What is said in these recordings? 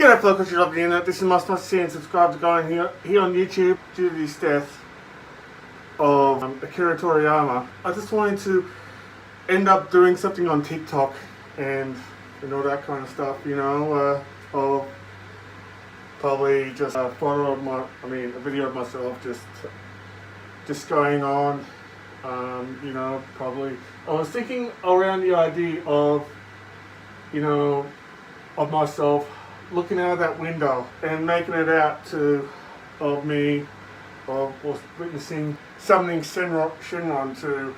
G'day fellow country of the internet, this is must see and subscribe to going here on YouTube due to the death of Akira Toriyama. I just wanted to end up doing something on TikTok and all that kind of stuff, of probably just a photo of a video of myself just going on, probably. I was thinking around the idea of, of myself looking out of that window and making it out of me or witnessing something Shenron to,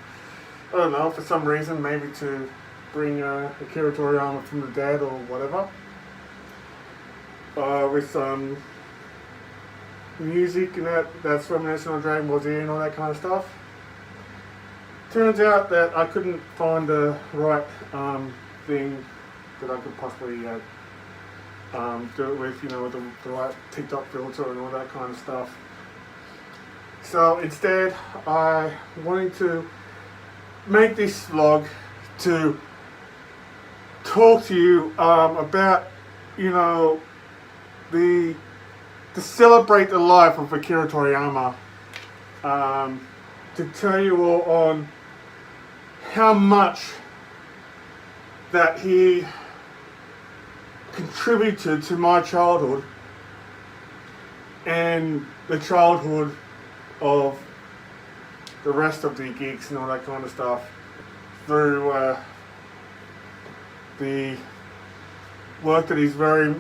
I don't know, for some reason, maybe to bring Akira Toriyama from the dead or whatever. With some music and that's reminiscent on Dragonball Z and all that kind of stuff. Turns out that I couldn't find the right thing that I could possibly do it with, the right TikTok filter and all that kind of stuff. So instead, I wanted to make this vlog to talk to you about, to celebrate the life of Akira Toriyama, to tell you all on how much that he contributed to my childhood and the childhood of the rest of the geeks and all that kind of stuff through the work that he's very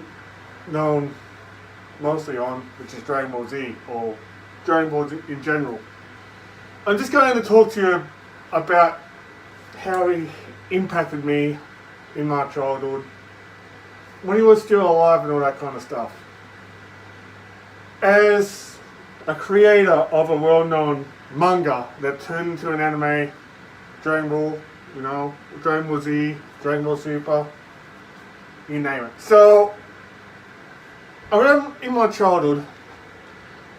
known mostly on, which is Dragon Ball Z, or Dragon Ball Z in general. I'm just going to talk to you about how he impacted me in my childhood, when he was still alive and all that kind of stuff. As a creator of a well-known manga that turned into an anime, Dragon Ball, Dragon Ball Z, Dragon Ball Super, you name it. So, around in my childhood,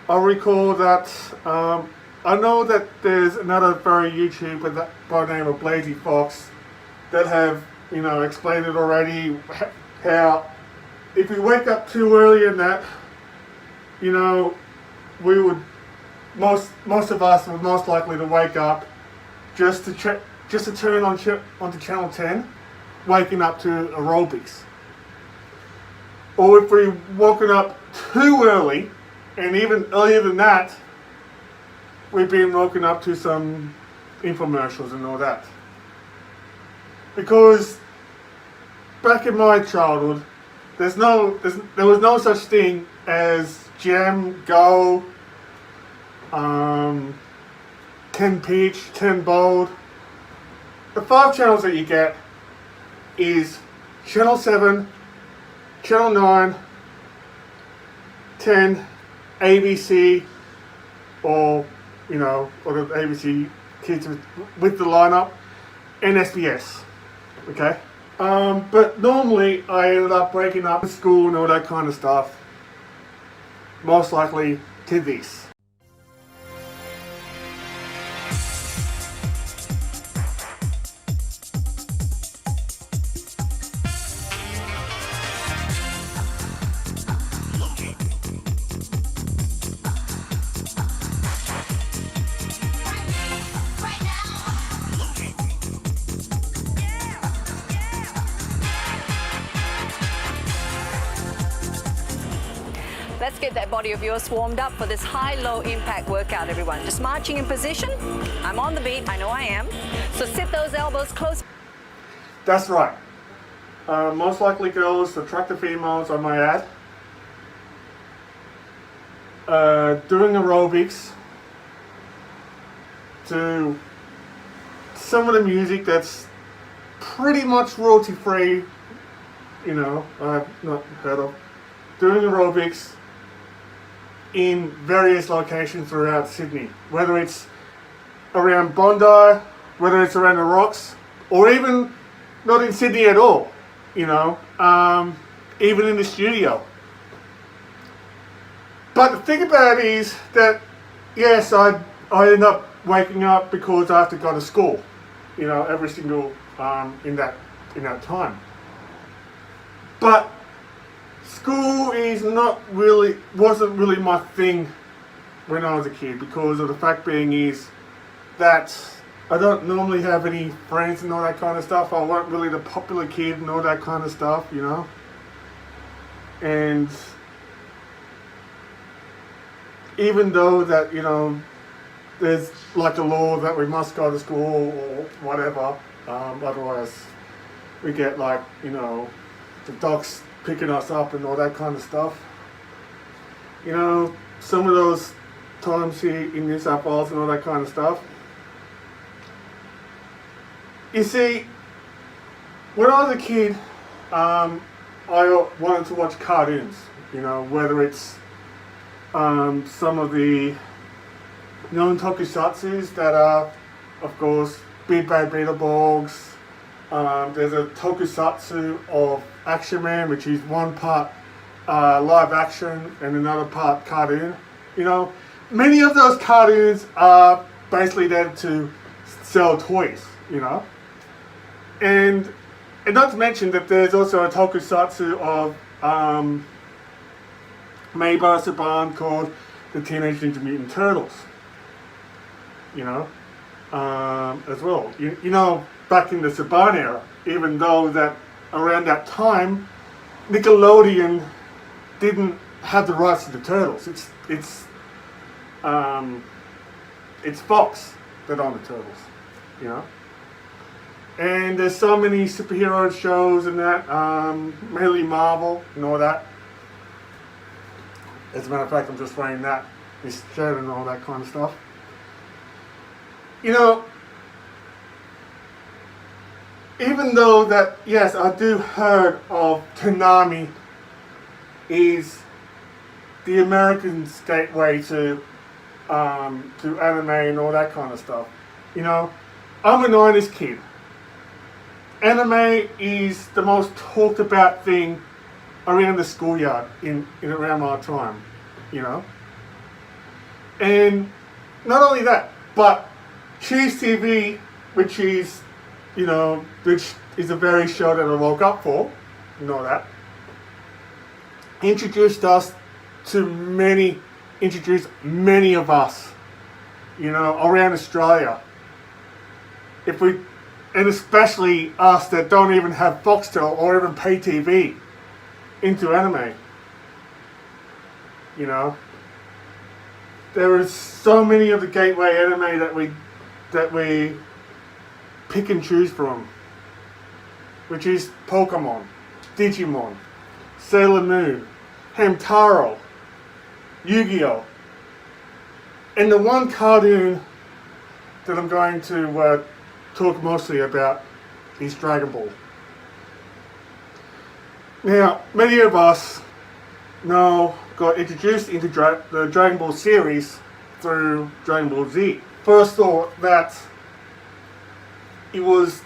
I recall that, I know that there's another very YouTuber by the name of Blazy Fox that have, explained it already, how if we wake up too early in that, we would, most of us were most likely to wake up just to turn onto channel 10, waking up to aerobics. Or if we woken up too early, and even earlier than that, we've been woken up to some infomercials and all that. Because back in my childhood, there was no such thing as Gem, Go, 10 Peach, 10 Bold. The 5 channels that you get is Channel 7, Channel 9, 10, ABC, or the ABC kids with the lineup, and SBS. Okay? But normally I ended up breaking up school and all that kind of stuff, most likely to this. Let's get that body of yours warmed up for this high-low impact workout, everyone. Just marching in position. I'm on the beat, I know I am. So sit those elbows close. That's right. Most likely girls, attractive females, I might add. Doing aerobics to some of the music that's pretty much royalty-free, I've not heard of. Doing aerobics in various locations throughout Sydney, whether it's around Bondi, whether it's around the Rocks, or even not in Sydney at all, even in the studio. But the thing about it is that, yes, I end up waking up because I have to go to school, every single in that time. But school wasn't really my thing when I was a kid, because of the fact being is that I don't normally have any friends and all that kind of stuff. I wasn't really the popular kid and all that kind of stuff, you know. And even though that, you know, there's like a law that we must go to school or whatever, otherwise we get like, you know, the dogs picking us up and all that kind of stuff. You know, some of those times here in New South Wales and all that kind of stuff. You see, when I was a kid, I wanted to watch cartoons, you know, whether it's some of the known tokusatsus that are, of course, Big Bad Beetleborgs. There's a tokusatsu of Action Man, which is one part live action and another part cartoon. You know, many of those cartoons are basically there to sell toys, you know. And not to mention that there's also a tokusatsu of made by Saban called the Teenage Ninja Mutant Turtles, you know, as well. You know, back in the Saban era, even though that around that time, Nickelodeon didn't have the rights to the Turtles. It's Fox that own the Turtles, you know. And there's so many superhero shows and that, mainly Marvel and all that. As a matter of fact, I'm just wearing this shirt and all that kind of stuff. You know, even though that, yes, I do heard of Toonami is the American's gateway to anime and all that kind of stuff. You know, I'm a 90s kid. Anime is the most talked about thing around the schoolyard in around my time, you know. And not only that, but Cheese TV, which is, you know, which is a very show that I woke up for, you know that, introduced many of us, you know, around Australia. And especially us that don't even have Foxtel or even pay TV into anime. You know, there is so many of the gateway anime that we pick and choose from, which is Pokemon, Digimon, Sailor Moon, Hamtaro, Yu-Gi-Oh! And the one cartoon that I'm going to talk mostly about is Dragon Ball. Now, many of us got introduced into the Dragon Ball series through Dragon Ball Z. First thought that it was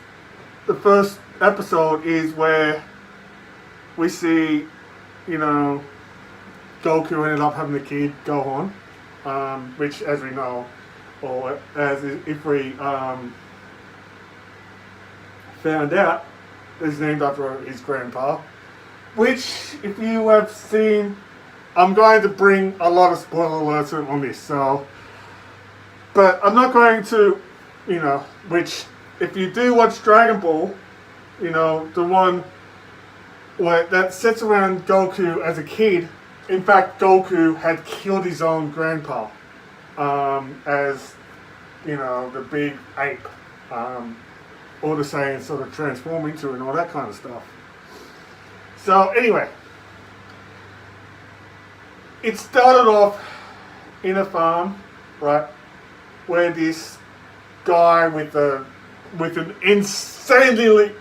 the first episode is where we see, you know, Goku ended up having a kid, Gohan, which, as we know, or as if we found out, is named after his grandpa. Which, if you have seen, I'm going to bring a lot of spoiler alerts on this, so. But I'm not going to, you know, which, if you do watch Dragon Ball, you know, the one that sits around Goku as a kid, in fact, Goku had killed his own grandpa, as, you know, the big ape, all the Saiyans sort of transform into and all that kind of stuff. So anyway, it started off in a farm, right, where this guy with an insanely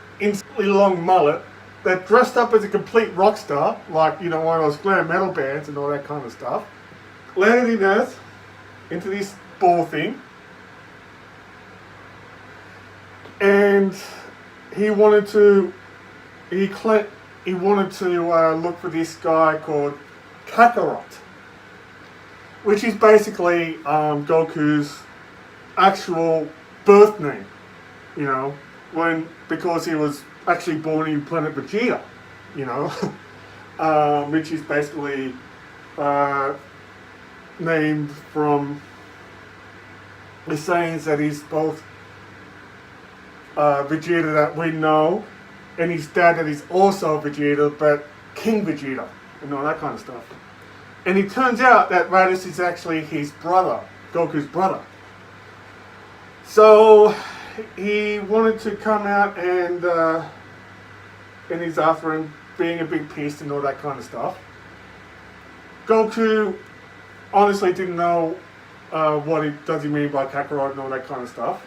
long mullet that dressed up as a complete rock star, like, you know, one of those glam metal bands and all that kind of stuff, landed in Earth into this ball thing, and he wanted to look for this guy called Kakarot, which is basically Goku's actual birth name, you know, because he was actually born in planet Vegeta, you know, which is basically named from the sayings that he's both Vegeta that we know, and his dad that is also Vegeta, but King Vegeta, and all that kind of stuff. And it turns out that Raditz is actually his brother, Goku's brother. So he wanted to come out and he's after him being a big piece and all that kind of stuff. Goku honestly didn't know what does he mean by Kakarot and all that kind of stuff,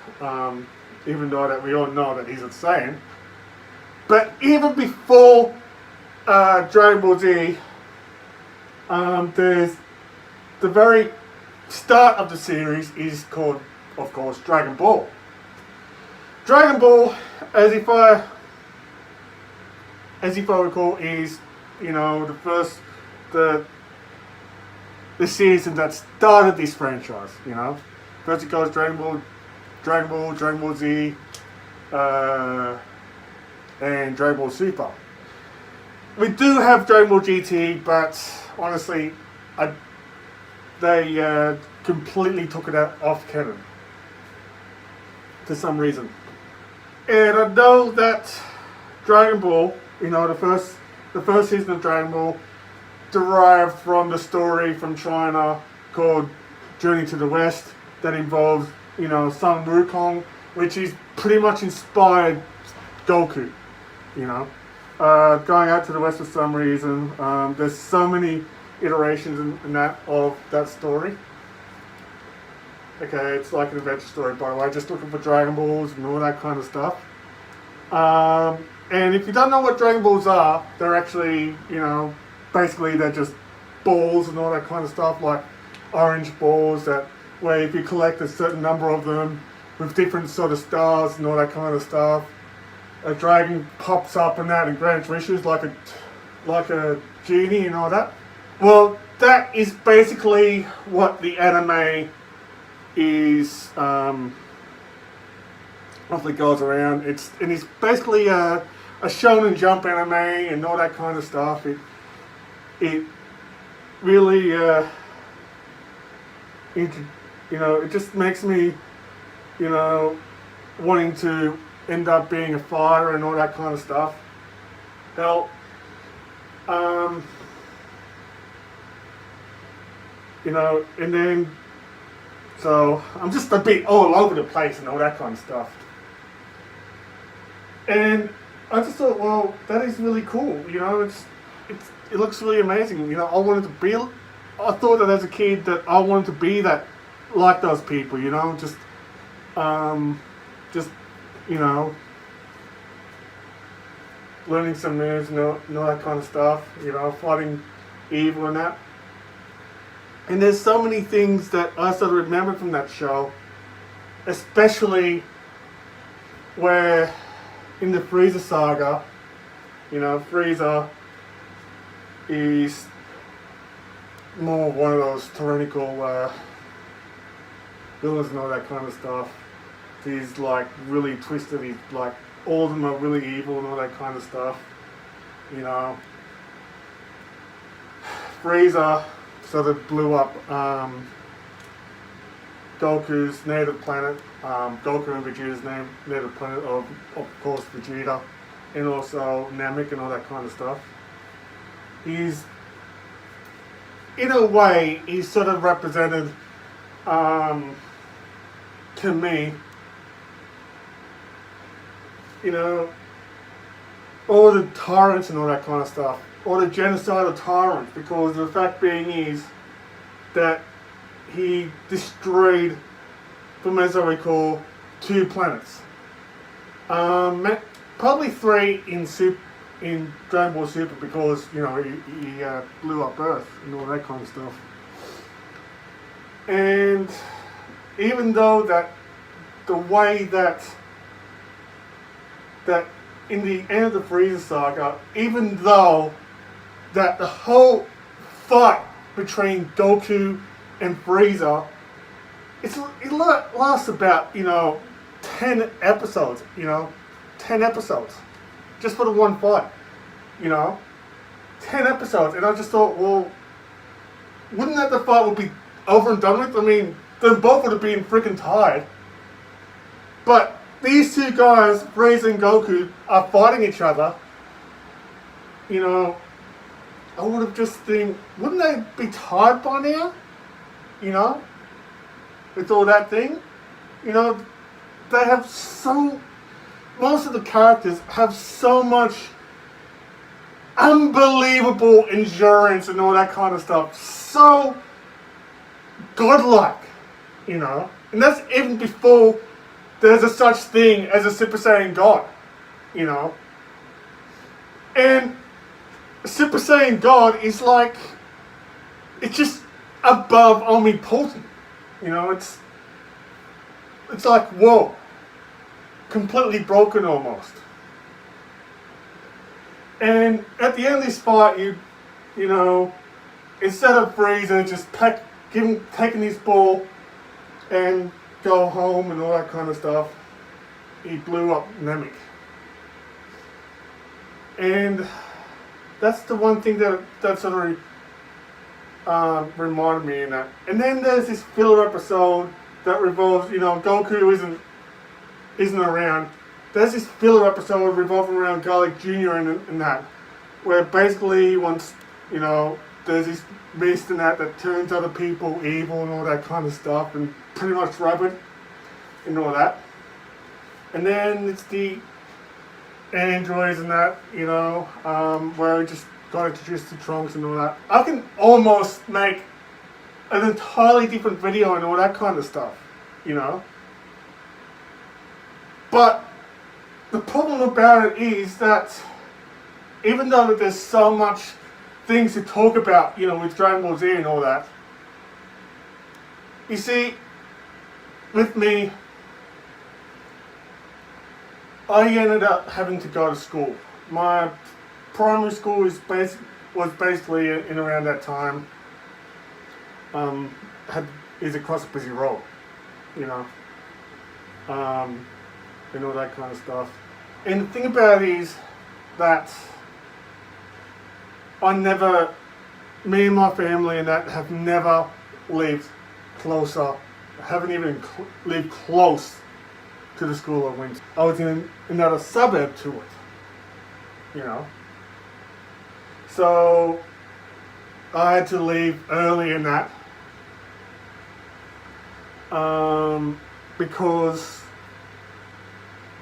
even though that we all know that he's a Saiyan. But even before Dragon Ball Z, there's the very start of the series is called, of course, Dragon Ball. Dragon Ball, as if I recall, is, you know, the season that started this franchise. You know, first it goes Dragon Ball Z, and Dragon Ball Super. We do have Dragon Ball GT, but honestly, they completely took it out off canon for some reason. And I know that Dragon Ball, you know, the first season of Dragon Ball derived from the story from China called Journey to the West that involves, you know, Sun Wukong, which is pretty much inspired Goku, you know, going out to the West for some reason. There's so many iterations in that of that story. Okay, it's like an adventure story, by the way, just looking for Dragon Balls and all that kind of stuff. And if you don't know what Dragon Balls are, they're actually, you know, basically they're just balls and all that kind of stuff, like orange balls that, where if you collect a certain number of them with different sort of stars and all that kind of stuff, a dragon pops up and that and grants wishes like a genie and all that. Well, that is basically what the anime is, roughly goes around. It's basically a Shonen Jump anime and all that kind of stuff. It really, you know, it just makes me, you know, wanting to end up being a fighter and all that kind of stuff. Hell, you know, and then, so I'm just a bit all over the place and all that kind of stuff. And I just thought, well, that is really cool. You know, it looks really amazing. You know, I thought that as a kid that I wanted to be that, like those people. You know, just you know, learning some moves and all that kind of stuff. You know, fighting evil and that. And there's so many things that I sort of remember from that show, especially where in the Frieza saga, you know, Frieza is more one of those tyrannical villains and all that kind of stuff. He's like really twisted, he's like, all of them are really evil and all that kind of stuff, you know. Frieza sort of blew up Goku's native planet, Goku and Vegeta's native planet, of course Vegeta, and also Namek and all that kind of stuff. He's, in a way, he's sort of represented, to me, you know, all the tyrants and all that kind of stuff, or the genocidal tyrants, because the fact being is that he destroyed, from as I recall, 2 planets. Probably 3 in Dragon Ball Super, because, you know, he blew up Earth and all that kind of stuff. And even though that the way that in the end of the Frieza saga, even though that the whole fight between Goku and Frieza, it lasts about, you know, 10 episodes, you know, 10 episodes, just for the one fight, you know. 10 episodes, and I just thought, well, wouldn't that the fight would be over and done with? I mean, them both would have been freaking tired. But these two guys, Frieza and Goku, are fighting each other. You know, I would have just think, wouldn't they be tired by now? You know, with all that thing. You know, they have most of the characters have so much unbelievable endurance and all that kind of stuff. So godlike, you know. And that's even before there's a such thing as a Super Saiyan God, you know. And Super Saiyan God is like, it's just above omnipotent, you know. It's like, whoa, completely broken almost. And at the end of this fight, you know, instead of Frieza just taking his ball and go home and all that kind of stuff, he blew up Namek. And that's the one thing that sort of reminded me in that. And then there's this filler episode that revolves, you know, Goku isn't around. There's this filler episode revolving around Garlic Jr. and that, where basically once, you know, there's this mist and that turns other people evil and all that kind of stuff, and pretty much rabbit and all that. And then it's the androids and that, you know, where we just got introduced to Trunks and all that. I can almost make an entirely different video and all that kind of stuff, you know. But the problem about it is that even though there's so much things to talk about, you know, with Dragon Ball Z and all that, you see, with me, I ended up having to go to school. My primary school was basically in around that time. Is across a busy road, you know, and all that kind of stuff. And the thing about it is that me and my family and that have never lived closer, haven't even lived close to the school I went to. I was in another suburb to it, you know. So I had to leave early in that because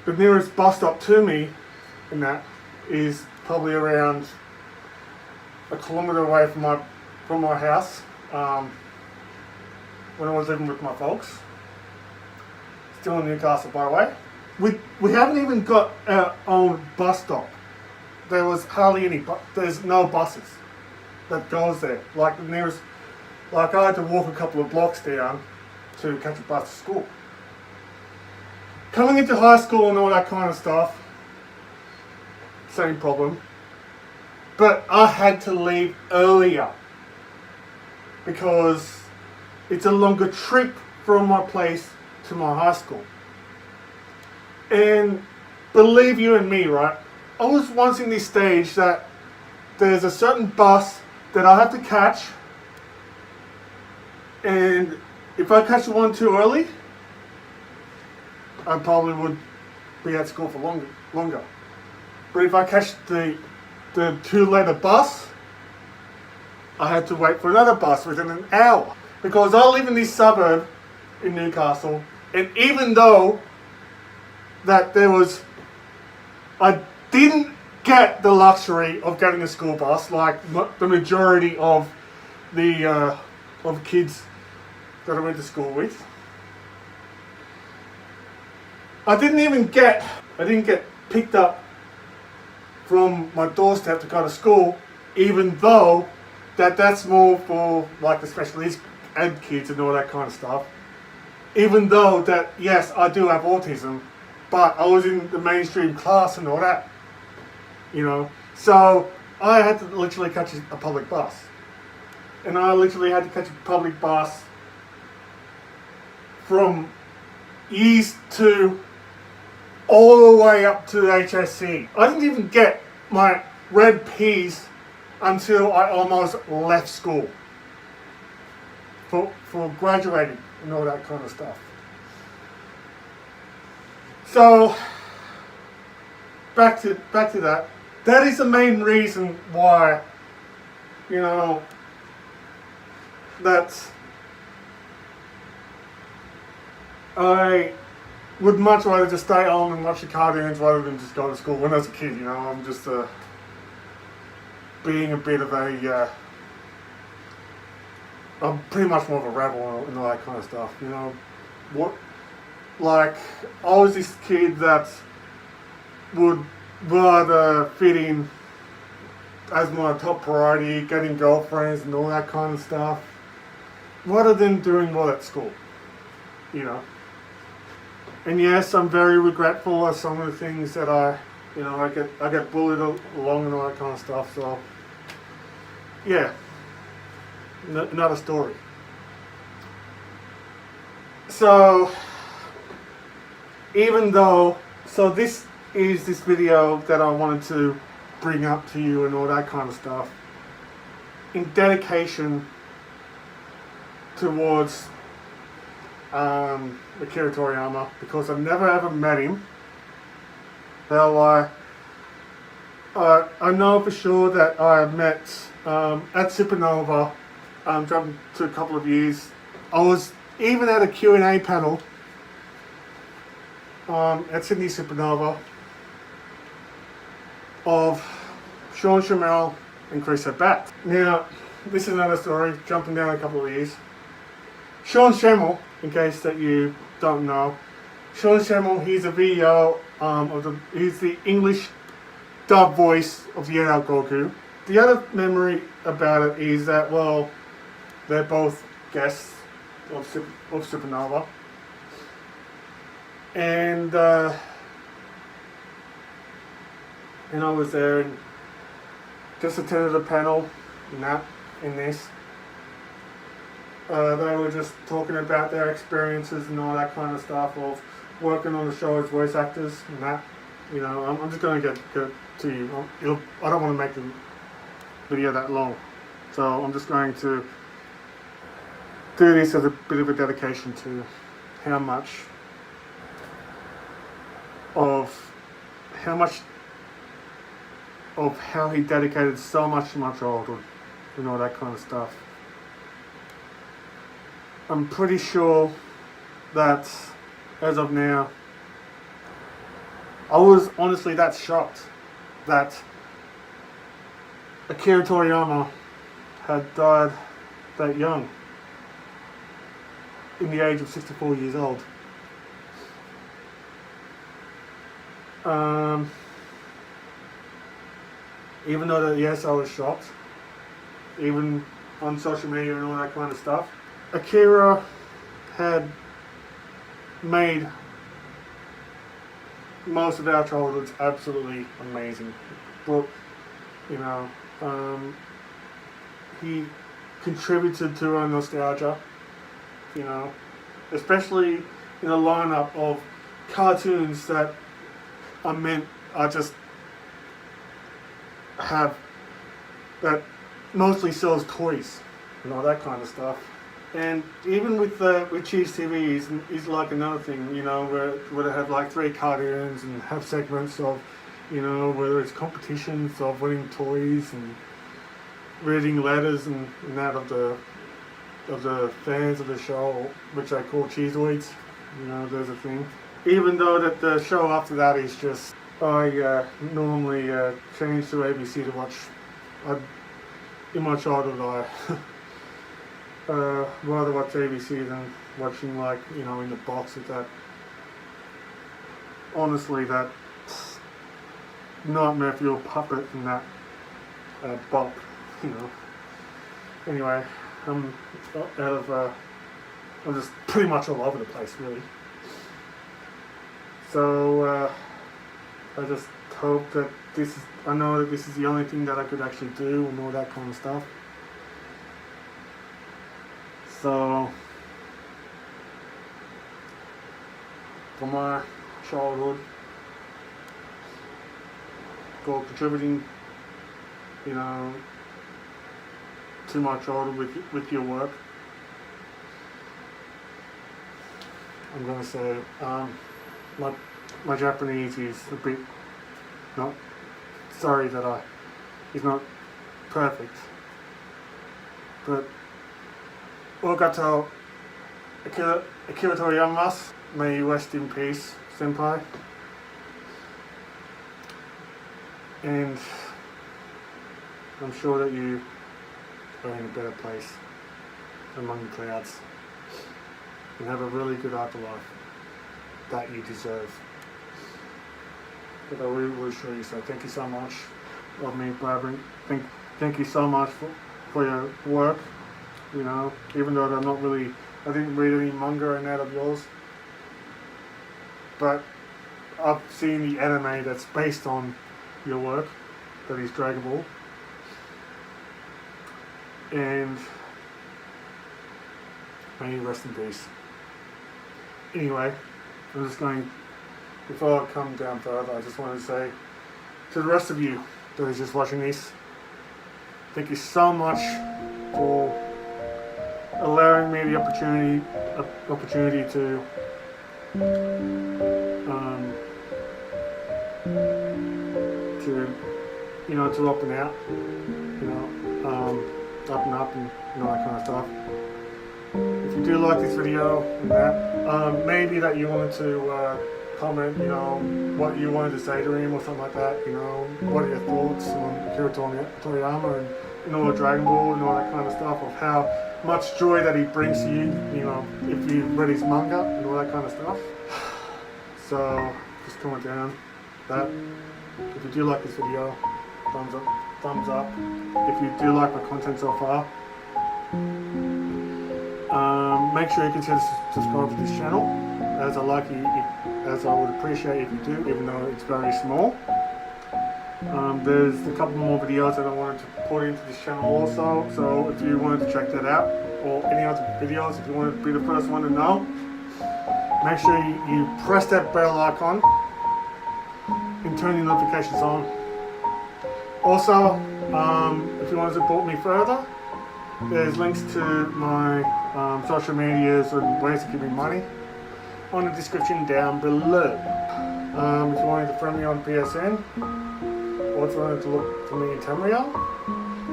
the nearest bus stop to me in that is probably around a kilometre away from my house when I was living with my folks. Still in Newcastle, by the way. We haven't even got our own bus stop. There was hardly any, there's no buses that goes there. Like the nearest, like I had to walk a couple of blocks down to catch a bus to school. Coming into high school and all that kind of stuff, same problem. But I had to leave earlier because it's a longer trip from my place to my high school. And believe you and me, right, I was once in this stage that there's a certain bus that I have to catch, and if I catch the one too early, I probably would be at school for longer. But if I catch the too late bus, I had to wait for another bus within an hour. Because I live in this suburb in Newcastle, and even though that I didn't get the luxury of getting a school bus like the majority of the kids that I went to school with. I didn't get picked up from my doorstep to go to school, even though that's more for like the special ed kids and all that kind of stuff. Even though that, yes, I do have autism, but I was in the mainstream class and all that, you know. So I had to literally catch a public bus. And I literally had to catch a public bus from East to all the way up to HSC. I didn't even get my red P's until I almost left school for graduating and all that kind of stuff. So back to that. That is the main reason why, you know, that I would much rather just stay home and watch the cartoons rather than just go to school. When I was a kid, you know, I'm just being a bit of a, I'm pretty much more of a rebel and all that kind of stuff, you know. Like, I was this kid that would rather fit in as my top priority, getting girlfriends and all that kind of stuff, rather than doing well at school, you know. And yes, I'm very regretful of some of the things that I get bullied along and all that kind of stuff. So, yeah, another story. So, this is this video that I wanted to bring up to you and all that kind of stuff, in dedication towards Akira Toriyama, because I've never ever met him. Now I know for sure that I met at Supernova, jumping to a couple of years. I was even at a Q&A panel at Sydney Supernova of Sean Schimmel and Chris Sabat. Now, this is another story, jumping down a couple of years. Sean Schimmel, in case that you don't know, Sean Schimmel, he's a video he's the English dub voice of the adult Goku. The other memory about it is that, well, they're both guests of Supernova. And I was there and just attended a panel in this. They were just talking about their experiences and all that kind of stuff of working on the show as voice actors and that. You know, I'm just going to get to you. I don't want to make the video that long, so I'm just going to do this as a bit of a dedication to how he dedicated so much to my childhood and all that kind of stuff. I'm pretty sure that as of now, I was honestly that shocked that Akira Toriyama had died that young, in the age of 64 years old. Even though that, yes, I was shocked, even on social media and all that kind of stuff. Akira had made most of our childhoods absolutely amazing. But, you know, he contributed to our nostalgia, you know, especially in a lineup of cartoons that mostly sells toys and all that kind of stuff. And even with Cheese TV is like another thing, you know, where they have like 3 cartoons and have segments of, you know, whether it's competitions of winning toys and reading letters and that of the fans of the show, which I call cheeseoids. You know, there's a thing. Even though that the show after that is just, I normally change to ABC to watch. In my childhood, I rather watch ABC than watching, like, you know, in the box with that. Honestly, that nightmare fuel puppet and that bop, you know. Anyway, I'm just pretty much all over the place, really. So I just hope that I know that this is the only thing that I could actually do and all that kind of stuff. So, for my childhood, for contributing, you know, too much older with your work. I'm gonna say my Japanese is a bit not sorry that it's not perfect, but Arigato Akira Toriyama, may you rest in peace, senpai. And I'm sure that you are in a better place among the clouds and have a really good afterlife that you deserve. But I really assure you so. Thank you so much of me, Barbara. Thank you so much for your work. You know, even though I didn't read any manga and that of yours, but I've seen the anime that's based on your work, that is Dragon Ball. And may you rest in peace. Anyway, before I come down further, I just want to say to the rest of you that is just watching this, thank you so much for allowing me the opportunity to to up and out, up and up and that kind of stuff. If you do like this video and that, maybe that you wanted to comment, what you wanted to say to him or something like that, what are your thoughts on Akira Toriyama and Dragon Ball and all that kind of stuff, of how much joy that he brings to you, if you read his manga and all that kind of stuff. So just comment down that. If you do like this video, thumbs up. If you do like my content so far, make sure you consider subscribe to this channel, as I would appreciate if you do, even though it's very small. There's a couple more videos that I wanted to put into this channel also, so if you wanted to check that out, or any other videos, if you wanted to be the first one to know, make sure you press that bell icon and turn your notifications on. Also, if you want to support me further, there's links to my social medias and ways to give me money on the description down below. If you wanted to friend me on PSN, or if you wanted to look for me in Tamriel,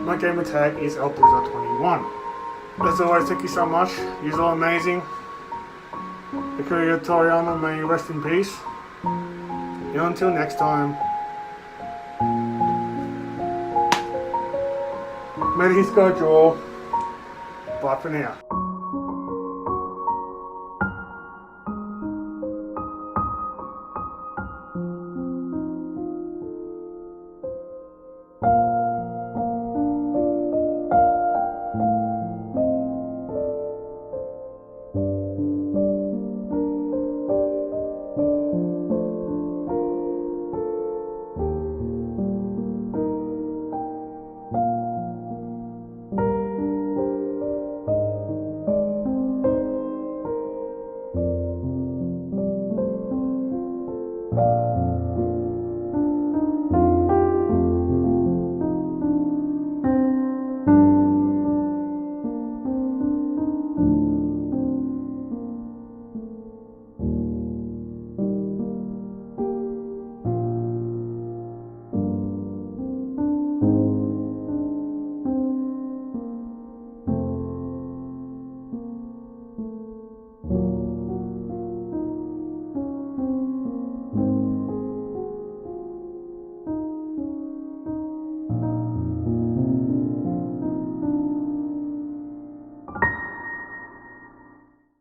my gamer tag is Bruzo21. As always, thank you so much. You're all amazing. Akira Toriyama, may you rest in peace. And until next time, may these go draw. Bye for now.